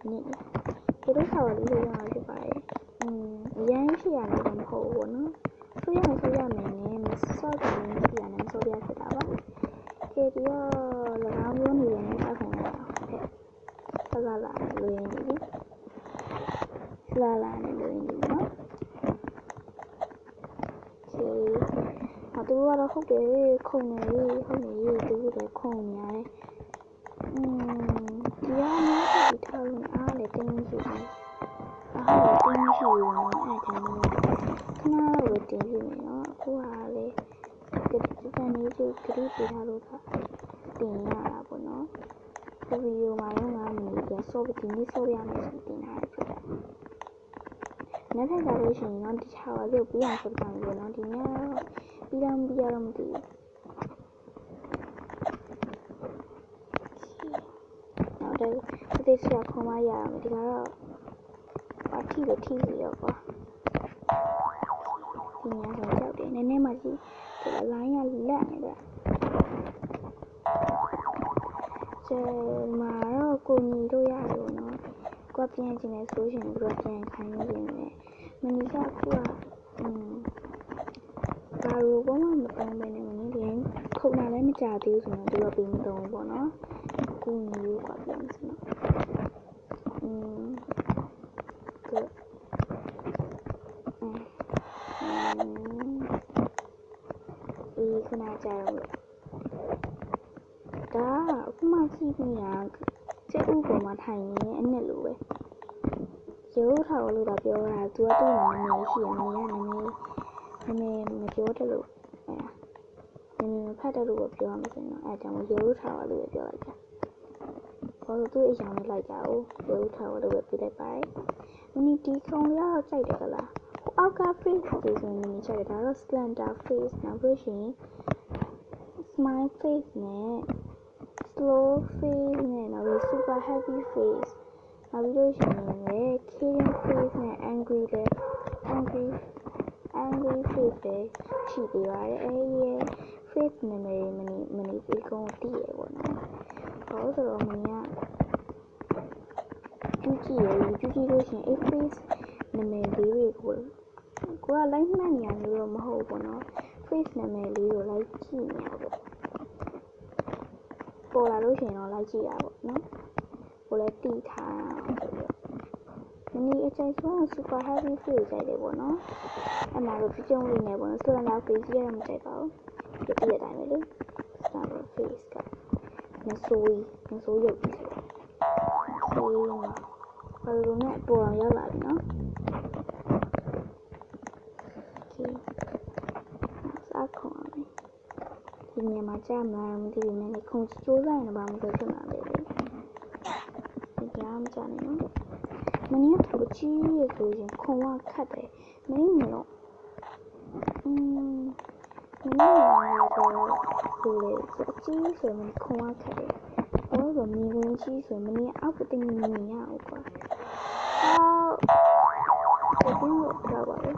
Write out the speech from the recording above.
နည်းဒီလိုခါပါလို့ရအောင်ဖြစ်ပါတယ်အရန်ရှိရတယ်တော့မဟုတ်ဘူးနော်ဆိုရမယ်နဲ့မစော့တယ်နဲ့ရှိရတယ်မစော့ပြဖြစ်တာပါကဲဒီတော့၎င်းမျိုးနေတယ်နဲ့စခံရအောင်ဆက်လာလွင်နေပြီလာနေလွင်နေနော်သူကတော့ဟုတ်တယ်ခုံနေသူလည်းခုံနေရတယ်ဒီကနေ့ဒီထားလို့အားလည်းတင်းမရှိဘူးအားလည်းတင်းမရှိဘူးနော်အဲ့ဒါမျိုးခဏတော့တင်းပြီနော်အခုကလည်းဒီတန်လေးကိုခရီးပြထားလို့ကတင်ရတာပေါ့နော်ဒီဗီဒီယိုမှာတော့ငါမြင်တယ်ဆော့ဒီနေ့ဆော့ရမယ်ဆိုတင်ထားတယ်ဖြစ်တယ်နောက်ထပ်ကြလို့ရှိရင်တော့ဒီချာပါလို့ပြီးအောင်ဆော့တာမျိုးနော်ဒီနေ့ပြီးတော့မသိဘူးနောက်တော့ဒီစရာခုံမရအောင်ဒီကတော့ပါတီလို့ထိစီရောကွာဒီညဆိုကြောက်တယ်နည်းနည်းမှကြည့်ဒီလိုင်းရလက်နေတယ်ကျမာတော့ကိုညီတို့ရတယ်နော်ကိုပြန်ချင်တယ်ဆိုရှင်တို့ပြန်ခိုင်းနေတယ်မနီကခုကဘာလို့ဘာမှမတောင်းပဲနဲ့မင်းလည်းခုံလာလည်းမကြသေးဘူးဆိုတော့သူကပြီးမတော့ဘူးပေါ့နော်ကိုညီတို့ကပြန်စနော်ခဏကြာတော့ဒါအခုမှကြည့်နေတာကျက်ဥပေါ်မှာထိုင်နေအနှစ်လိုပဲရုပ်ထောက်လို့တော့ပြောတာသူကသူ့နာမည်ရှိတယ်မင်းကနာမည်မပြောတယ်လို့နာမည်မဖတ်တယ်လို့ပြောရမှာဆိုတော့အဲ့ဒါကြောင့်ရုပ်ထောက်လို့ပြောလိုက်တာဘာလို့သူ့အရာနဲ့လိုက်ကြအောင်ရုပ်ထောက်လို့ပြလိုက်ပါတယ်မင်းဒီခုံရတော့ကြိုက်တယ်ကလားအောက်က face ဒီဆိုရင်ကြိုက်တယ်ဒါတော့ slender face နောက်လို့ရှိရင် smile face နဲ့ slow face နဲ့နောက်ပြီး super happy face နောက်ပြီးလို့ရှိရင်လည်း killing face နဲ့ angry face ပဲရှိသေးပါတယ်အဲဒီ face နာမည်မနေဒီကုန်းတည်ရပေါ့နော်ဘာလို့ဆိုတော့မင်းကကျူးကြည့်လို့ရှိရင် face နာမည်လေးတွေကိုကလိုက်မှတ်နေရလို့တော့မဟုတ်ဘူးနော် face နာမည်လေးကိုလိုက်ကြည့်နေရပေါ့ပေါ်လာလို့ရှိရင်တော့လိုက်ကြည့်ရပေါ့နော်ကိုလည်းတီးထားမနီအချိန်ဆုံး super happy face ကြိုက်တယ်ပေါ့နော်အဲ့မှာတော့ပြုံးလေးနေပေါ့နော်ဆိုတော့ face ရတော့မကြိုက်ပါဘူးဒီတိုင်းပဲလေ super face ကမဆိုးရုပ်ကြီးဆိုးမှာဘာလို့လဲပေါ်အောင်ရောက်လာပြီနော်အခုဒီနေရာမှာကြာမှမသိဘူးနဲ့ခုံစူးစမ်းနေပါမှဆိုဖြစ်မှာပဲလေဒီကြားမကြနေနော်မင်းကသူကြီးရဆိုရင်ခုံကခတ်တယ်မင်းမလို့မင်းကတော့ကိုလေအကြီးဆိုရင်ခုံကခတ်တယ်ဘောဆိုမြင်ဝင်ကြီးဆိုရင်မင်းအောက်တင်မြင်ရအောင်ကွာဒီတော့ပါပဲ